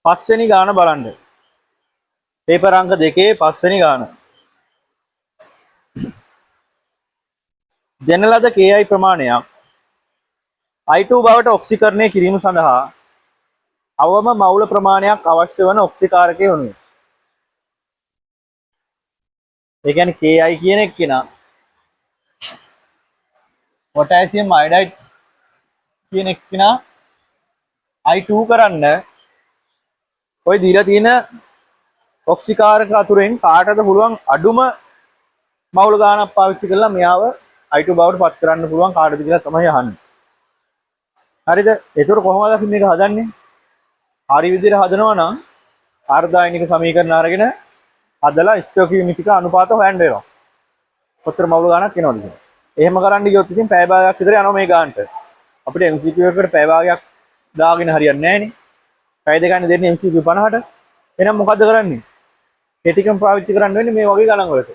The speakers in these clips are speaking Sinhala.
පස්වෙනි ගාන බලන්න. පේපර් අංක 2 පස්වෙනි ගාන. දෙන ලද Ki ප්‍රමාණයක් I2 බවට ඔක්සිකරණය කිරීම සඳහා අවම මවුල ප්‍රමාණයක් අවශ්‍ය වන ඔක්සිකාරකය වනුයි. ඒ කියන්නේ Ki කියන එක කෙනා පොටෑසියම් අයඩයිඩ් කියන එක කෙනා I2 කරන්න ඔය දීලා තියෙන ඔක්සිකාරක අතුරෙන් කාටද පුළුවන් අඩුම මවුල ගානක් පාවිච්චි කරලා මෙයාව I2 බවට පත් කරන්න පුළුවන් කාටද කියලා තමයි අහන්නේ. හරිද? ඒතර කොහොමද අපි මේක හදන්නේ? හරි විදිහට හදනවා නම් ආර්දායනික සමීකරණ අරගෙන හදලා ස්ටොකියෝමෙට්‍රික අනුපාත හොයන්න වෙනවා. කොතර මවුල ගානක් එනවද කියලා. එහෙම කරන්න ගියොත් ඉතින් පැය භාගයක් විතර යනවා මේ ගානට. අපිට MCQ එකකට පැය භාගයක් දාගෙන හරියන්නේ නැහැ නේ. පැය දෙකක්නේ දෙන්නේ MCQ 50ට. එහෙනම් මොකද්ද කරන්නේ? කෙටි ක්‍රම පාවිච්චි කරන්න වෙන්නේ මේ වගේ ගණන් වලට.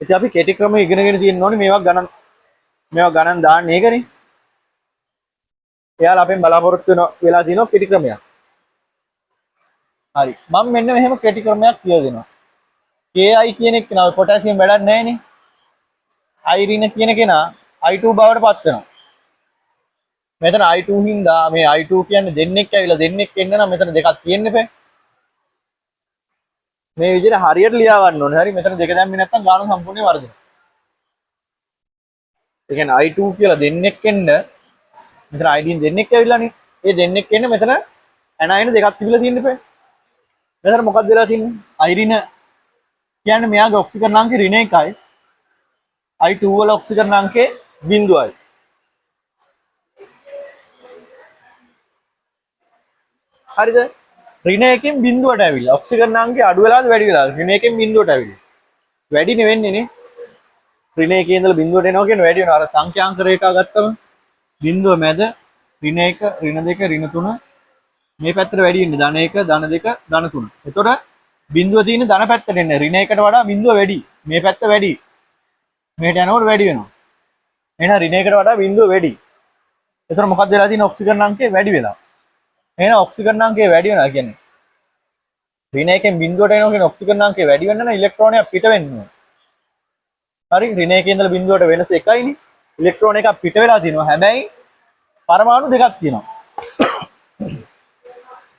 ඉතින් අපි කෙටි ක්‍රම ඉගෙනගෙන තියෙන්න ඕනේ මේවා ගණන් දාන්න ඒකනේ. එයාලා අපෙන් බලාපොරොත්තු වෙලා තියෙනවා කෙටි ක්‍රමයක්. හරි. මම මෙන්න මෙහෙම කෙටි ක්‍රමයක් කියලා දෙනවා. Ki කියන එක නෝ පොටෑසියම් වැඩක් නැහැ නේ. අයිරින කියන කෙනා I2 බවට පත් වෙනවා. මෙතන I2 හින්දා මේ I2 කියන්නේ දෙන්නෙක් ඇවිල්ලා දෙන්නෙක් එන්න නම් මෙතන දෙකක් තියෙන්න එපා. මේ විදිහට හරියට ලියා ගන්න ඕනේ. හරි මෙතන දෙක දැම්මේ නැත්නම් ගාන සම්පූර්ණයෙන් වර්ධිනවා. ඒ කියන්නේ I2 කියලා දෙන්නෙක් එන්න මෙතන ID දෙන්නෙක් ඇවිල්ලානේ. ඒ දෙන්නෙක් එන්න මෙතන ඇනයින දෙකක් තිබිලා තියෙන්න එපා. මෙතන මොකක්ද වෙලා තින්නේ? අයිරින කියන්නේ මෙයාගේ ඔක්සිජන් අංකය ඍණ 1යි. I2 වල ඔක්සිජන් අංකය 0යි. හරිද? ඍණ 1කින් බිඳුවට ඇවිල්ලා ඔක්සිජන් අංකය අඩු වෙලාද වැඩි වෙලාද? ඍණ 1කින් බිඳුවට ඇවිල්ලා. වැඩි නෙවෙන්නේ නේ. ඍණ 1 ඉඳලා බිඳුවට එනවා කියන්නේ වැඩි වෙනවා. අර සංඛ්‍යාංක රේඛා ගත්තම බිඳුව මැද ඍණ 1 ඍණ 2 ඍණ 3 මේ පැත්තට වැඩි වෙන්නේ ධන 1 ධන 2 ධන 3. එතකොට බිඳුව තියෙන ධන පැත්තට එන්නේ ඍණ 1ට වඩා බිඳුව වැඩි. මේ පැත්ත වැඩි. මෙහෙට යනකොට වැඩි වෙනවා. එහෙනම් ඍණ 1ට වඩා බිඳුව වැඩි. එතකොට මොකක්ද වෙලා තියෙන්නේ? ඔක්සිජන් අංකය වැඩි වෙලා. එහෙනම් ඔක්සිජන් අංකය වැඩි වෙනවා කියන්නේ ඍණ 1කින් බිඳුවට එනවා කියන්නේ ඔක්සිජන් අංකය වැඩි වෙන්න නම් ඉලෙක්ට්‍රෝනයක් පිට වෙන්න ඕනේ. හරි ඍණ 1 ඉඳලා බිඳුවට වෙනස එකයිනේ. ඉලෙක්ට්‍රෝන එකක් පිට වෙලා තියෙනවා. හැබැයි පරමාණු දෙකක් තියෙනවා.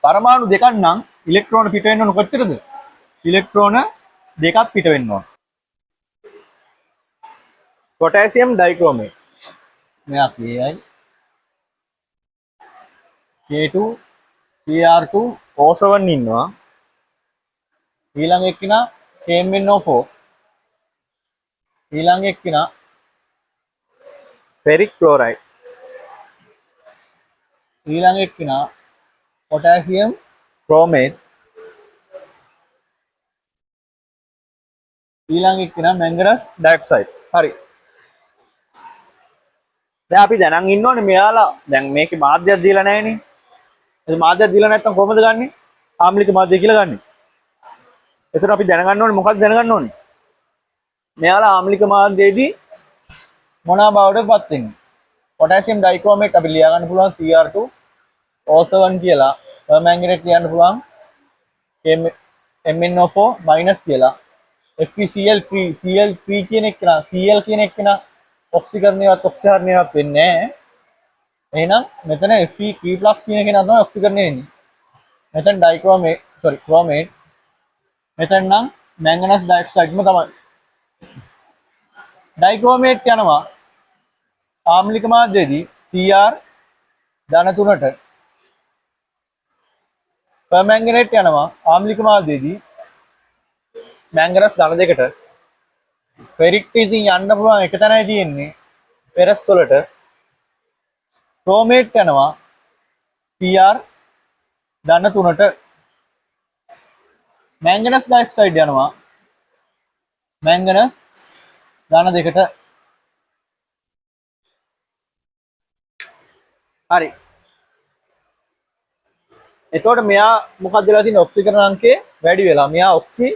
පරමාණු දෙකක් නම් ඉලෙක්ට්‍රෝන පිට වෙන්න ඕන කොච්චරද? ඉලෙක්ට්‍රෝන දෙකක් පිට වෙන්න ඕන. Potassium dichromate. මෙයා Ki K2 Cr2 O7 ඉන්නවා. ඊළඟ එක්කිනා KMnO4. ඊළඟ එක්කිනා ෆෙරික් ක්ලෝරයිඩ්. ඊළඟ එක්කිනා potassium chromate. ඊළඟ එක්කිනා manganese dioxide. හරි. දැන් අපි දැනන් ඉන්න ඕනේ මෙයාලා දැන් මේකේ මාධ්‍යයක් දීලා නැහැ නේ. ඒ මාධ්‍යයක් දීලා නැත්නම් කොහොමද ගන්නෙ? ආම්ලික මාධ්‍ය කියලා ගන්නෙ. ඒතර අපි දැනගන්න ඕනේ මොකක්ද දැනගන්න ඕනේ? මෙයාලා ආම්ලික මාධ්‍යයේදී මොනවා බවට පත් වෙන්නේ? potassium dichromate අපි ලියා ගන්න පුළුවන් Cr2 O7 කියලා. permanganate ලියන්න පුළුවන් MnO4- කියලා. FeCl3 Cl3 කියන එක නා Cl කියන එක නා ඔක්සිකරණයවත් ඔක්සිහරණයවත් වෙන්නේ නැහැ. එහෙනම් මෙතන Fe3+ කියන එක නා තමයි ඔක්සිකරණය වෙන්නේ. මෙතන dichromate chromate. මෙතන නම් manganese dioxideම තමයි. dichromate යනවා ආම්ලික මාධ්‍යයේදී Cr ධන 3ට permanganate යනවා ආම්ලික මාධ්‍යයේදී manganese ධන 2ට ferric ඉතින් යන්න පුළුවන් එක තැනයි තියෙන්නේ ferrous වලට chromate යනවා Cr ධන 3ට manganese dioxide යනවා manganese ධන 2ට. හරි. එතකොට මෙයා මොකක්ද වෙලා තියෙන්නේ? ඔක්සිකරණ අංකය වැඩි වෙලා. මෙයා ඔක්සිකරණය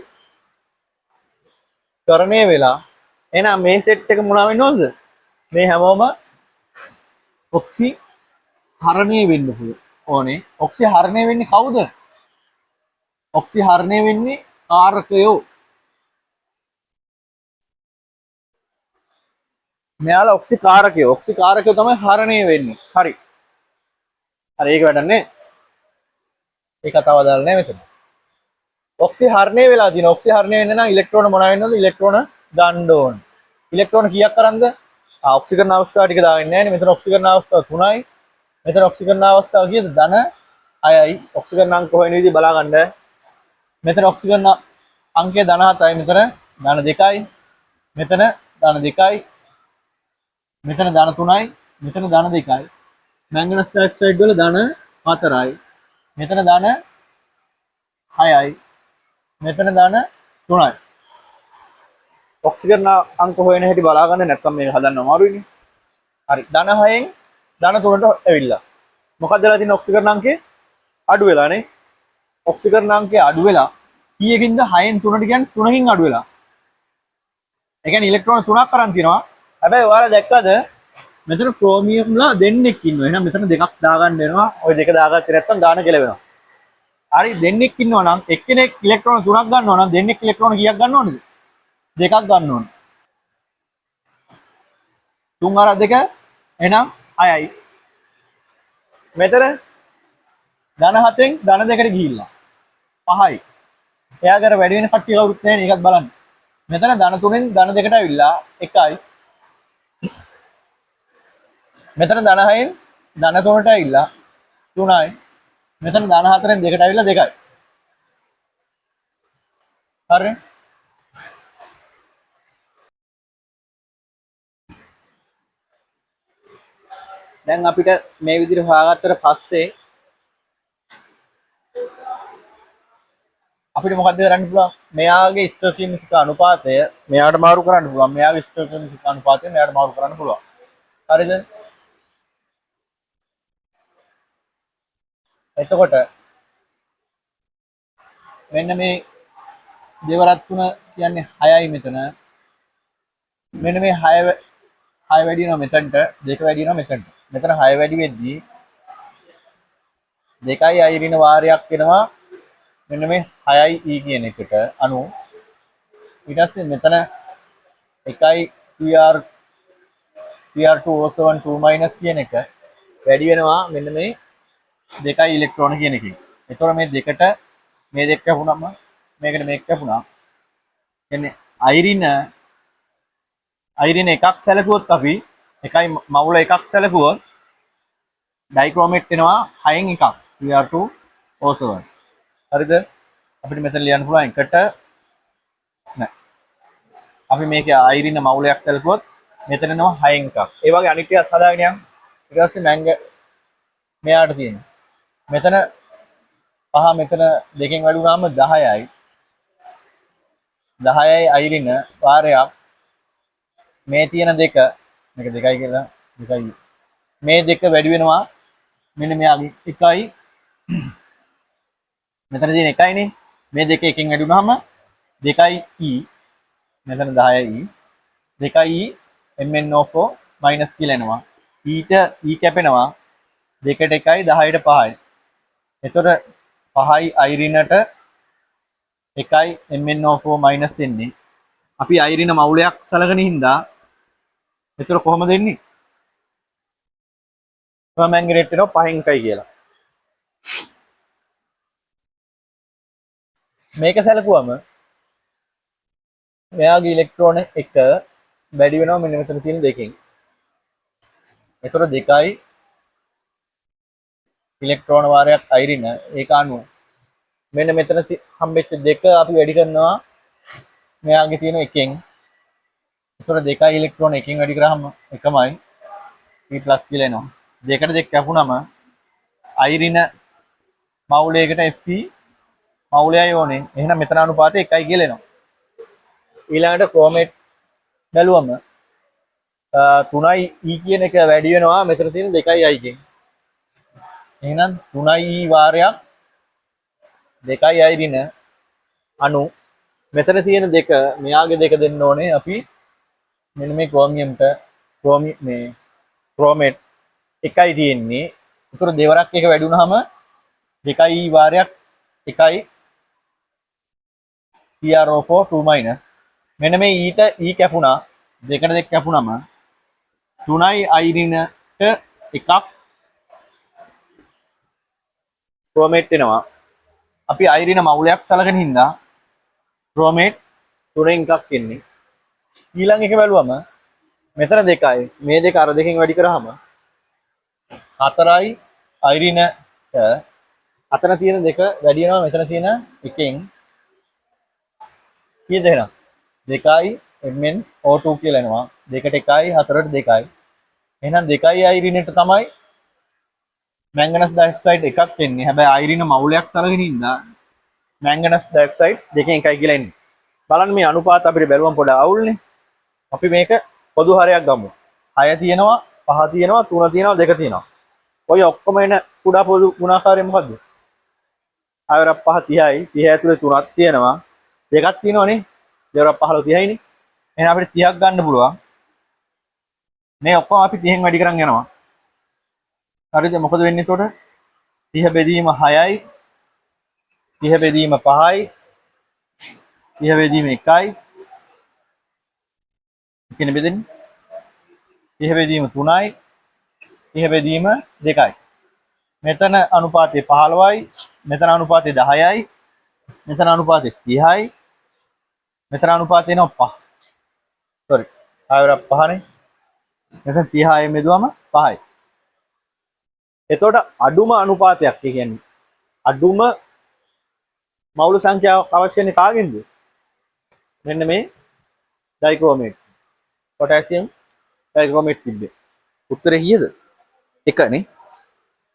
වෙලා. එහෙනම් මේ සෙට් එක මොනවා වෙන්න ඕනද? මේ හැමෝම ඔක්සි හරණය වෙන්න ඕනේ. ඔක්සි හරණය වෙන්නේ කවුද? ඔක්සිහරණය වෙන්නේ කාරකයෝ. මෙයාලා ඔක්සිකාරකයෝ තමයි හරණය වෙන්නේ. හරි. හරි ඒක වැඩන්නේ. ඒ කතාව දාලා නැහැ මෙතන. ඔක්සිහරණය වෙලා තියෙන ඔක්සිහරණය වෙන්න නම් ඉලෙක්ට්‍රෝන මොනවා වෙන්න ඕනද? ඉලෙක්ට්‍රෝන ගන්න ඕන. ඉලෙක්ට්‍රෝන කීයක් කරන්ද? ඔක්සිකරණ අවස්ථාව ටික දාන්නේ නැහැ නේ. මෙතන ඔක්සිකරණ අවස්ථාව 3යි. මෙතන ඔක්සිකරණ අවස්ථාව කීයද? ධන 6යි. ඔක්සිකරණ අංක හොයන විදිහ බලා ගන්න. මෙතන ඔක්සිකරණ අංකය ධන 7යි. මෙතන ධන 2යි. මෙතන ධන 2යි. මෙතන ධන 3යි. මෙතන ධන 2යි. මැංගනස් ඩයොක්සයිඩ් වල ධන 4යි. මෙතන ධන 6යි. මෙතන ධන 3යි. ඔක්සිකරණ අංක හොයන හැටි බලා ගන්න නැත්නම් මේක හදන්න අමාරුයිනේ. හරි. ධන 6න් ධන 3ට ඇවිල්ලා. මොකක්ද වෙලා තියෙන්නේ ඔක්සිකරණ අංකේ? අඩු වෙලානේ. ඔක්සිකරණ අංකේ අඩු වෙලා කීයකින්ද 6න් 3ට කියන්නේ 3කින් අඩු වෙලා. ඒ කියන්නේ ඉලෙක්ට්‍රෝන 3ක් අරන් තිනවා. හැබැයි ඔයාලා දැක්කද මෙතන ක්‍රෝමියම්ලා දෙන්නෙක් ඉන්නවා. එහෙනම් මෙතන දෙකක් දාගන්න වෙනවා. ওই දෙක දාගත්තේ නැත්නම් දාන කෙලවෙනවා. හරි දෙන්නෙක් ඉන්නවා නම් එක්කෙනෙක් ඉලෙක්ට්‍රෝන 3ක් ගන්නවා නම් දෙන්නෙක් ඉලෙක්ට්‍රෝන කීයක් ගන්න ඕනද? දෙකක් ගන්න ඕන. 3 අර 2 එහෙනම් 6යි. මෙතන ධන 7න් ධන 2කට ගිහිල්ලා 5යි. එයාගර වැඩි වෙන කට්ටිය කවුරුත් නැහැ නේ ඒකත් බලන්න. මෙතන ධන 3න් ධන 2කට ඇවිල්ලා 1යි. මෙතන ධන 6න් ධන 3ට ඇවිල්ලා 3යි. මෙතන ධන 4න් 2කට ඇවිල්ලා 2යි. හරිනේ? දැන් අපිට මේ විදිහට හොයාගත්තට පස්සේ අපිට මොකද්ද කරන්න පුළුවන්? මෙයාගේ ස්ටොකියමික අනුපාතය මෙයාට මාරු කරන්න පුළුවන්. මෙයාගේ ස්ටොකියමික අනුපාතය මෙයාට මාරු කරන්න පුළුවන්. හරිද? එතකොට මෙන්න මේ දේවරත් තුන කියන්නේ 6යි මෙතන. මෙන්න මේ 6 වැඩි වෙනවා මෙතනට, 2 වැඩි වෙනවා මෙතනට. මෙතන 6 වැඩි වෙද්දී 2යි අයිරින වාරයක් වෙනවා. මෙන්න මේ 6යි E කියන එකට අනුව ඊට පස්සේ මෙතන 1යි Cr2O7 2- කියන එක වැඩි වෙනවා මෙන්න මේ 2යි ඉලෙක්ට්‍රෝන කියන එකකින්. ඒතකොට මේ දෙකට මේ දෙක කැපුණාම මේකට මේක කැපුණා. කියන්නේ අයිරින එකක් සැලකුවොත් අපි එකයි මවුල එකක් සැලකුවොත් ඩයික්‍රෝමේට් වෙනවා 6න් එකක් Cr2O7. හරිද? අපිට මෙතන ලියන්න පුළුවන් එකට නෑ. අපි මේකේ අයිරින මවුලයක් සැලකුවොත් මෙතන එනවා 6න් එකක්. ඒ වගේ අනිත් ටිකත් හදාගෙන යන්න. ඊට පස්සේ මැංග මෙයාට තියෙනවා. මෙතන පහ මෙතන දෙකෙන් වැඩි වුණාම 10යි. 10යි අයිරින වාරයක් මේ තියෙන දෙක මේක 2යි කියලා 2යි. මේ දෙක වැඩි වෙනවා මෙන්න මෙයාගේ 1යි. මෙතන තියෙන 1යිනේ. මේ දෙක එකෙන් වැඩි වුණාම 2යි E. මෙතන 10යි E. 2යි MnO4 මයිනස් කියලා එනවා. ඊට E කැපෙනවා 2ට 1යි 10ට 5යි. එතකොට 5යි අයිරිනට 1යි MnO4 මයිනස් එන්නේ. අපි අයිරින මවුලයක් සලකන හින්දා එතකොට කොහොමද එන්නේ? පර්මැංගනේට් වෙනවා 5න් 1යි කියලා. මේක සැලකුවම මෙයාගේ ඉලෙක්ට්‍රෝන 1 වැඩි වෙනවා මෙන්න මෙතන තියෙන දෙකෙන්. එතකොට 2යි ඉලෙක්ට්‍රෝන වාරයක් අයිරින ඒක අනුව මෙන්න මෙතන හම්බෙච්ච දෙක අපි වැඩි කරනවා මෙයාගේ තියෙන එකෙන්. එතකොට 2යි ඉලෙක්ට්‍රෝන එකෙන් වැඩි කරාම එකමයි P+ කියලා එනවා. දෙකට දෙක කැපුණම අයිරින මවුලයකට Fe මවුලයයි ඕනේ. එහෙනම් මෙතන අනුපාතය 1යි කියලා එනවා. ඊළඟට ක්‍රෝමේට් බැලුවම 3යි E කියන එක වැඩි වෙනවා මෙතන තියෙන 2යි I කින්. එහෙනම් 3යි E වාරයක් 2යි අයිරින අණු මෙතන තියෙන දෙක මෙයාගේ දෙක දෙන්න ඕනේ අපි මෙන්න මේ ක්‍රෝමියම්ට ක්‍රෝමේට් 1යි තියෙන්නේ. ඒතර දෙවරක් එක වැඩි වුණාම 2යි වාරයක් 1යි TrO4 2-. මෙන්න මේ ඊට E කැපුණා. දෙකට දෙක කැපුණම 3යි අයිරිනට එකක් ක්‍රෝමේට් වෙනවා. අපි අයිරින මවුලයක් සලකන හින්දා ක්‍රෝමේට් 3න් එකක් එන්නේ. ඊළඟ එක බැලුවම මෙතන 2යි. මේ දෙක අර දෙකෙන් වැඩි කරාම 4යි අයිරිනට අතන තියෙන දෙක වැඩි වෙනවා මෙතන තියෙන එකෙන්. කීයද එහෙනම්? 2යි MnO2 කියලා එනවා. 2ට 1යි 4ට 2යි. එහෙනම් 2යි අයිරිනට තමයි මැංගනස් ඩයොක්සයිඩ් එකක් එන්නේ. හැබැයි අයිරින මවුලයක් සලකන හින්දා මැංගනස් ඩයොක්සයිඩ් දෙකෙන් එකයි කියලා එන්නේ. බලන්න මේ අනුපාත අපිට බැලුවම පොඩ්ඩක් අවුල්නේ. අපි මේක පොදු හරයක් ගමු. 6 තියෙනවා, 5 තියෙනවා, 3 තියෙනවා, 2 තියෙනවා. ඔය ඔක්කොම එන කුඩා පොදු ගුණාකාරය මොකද්ද? 6 5 30යි. 30 ඇතුලේ 3ක් තියෙනවා. දෙකක් තියෙනවනේ. 2 15 30යිනේ. එහෙනම් අපිට 30ක් ගන්න පුළුවන්. මේ ඔක්කොම අපි 30න් වැඩි කරන් යනවා. හරිද? මොකද වෙන්නේ එතකොට? 30 බෙදීම 6යි. 30 බෙදීම 5යි. 30 බෙදීම 1යි. කිනේ බෙදෙන්නේ? 30 බෙදීම 3යි. 30 බෙදීම 2යි. මෙතන අනුපාතය 15යි. මෙතන අනුපාතය 10යි. මෙතන අනුපාතය 30යි. මෙතන අනුපාතය එනවා 5. sorry. ආයෙත් 5නේ. මෙතන 36 බෙදුවම 5යි. එතකොට අඩුම අනුපාතයක් කියන්නේ අඩුම මවුල සංඛ්‍යාව අවශ්‍යන්නේ කාගෙන්ද? මෙන්න මේ ඩයික්‍රෝමේට්. පොටෑසියම් ඩයික්‍රෝමේට් තිබ්බේ. උත්තරේ කීයද? 1 නේ.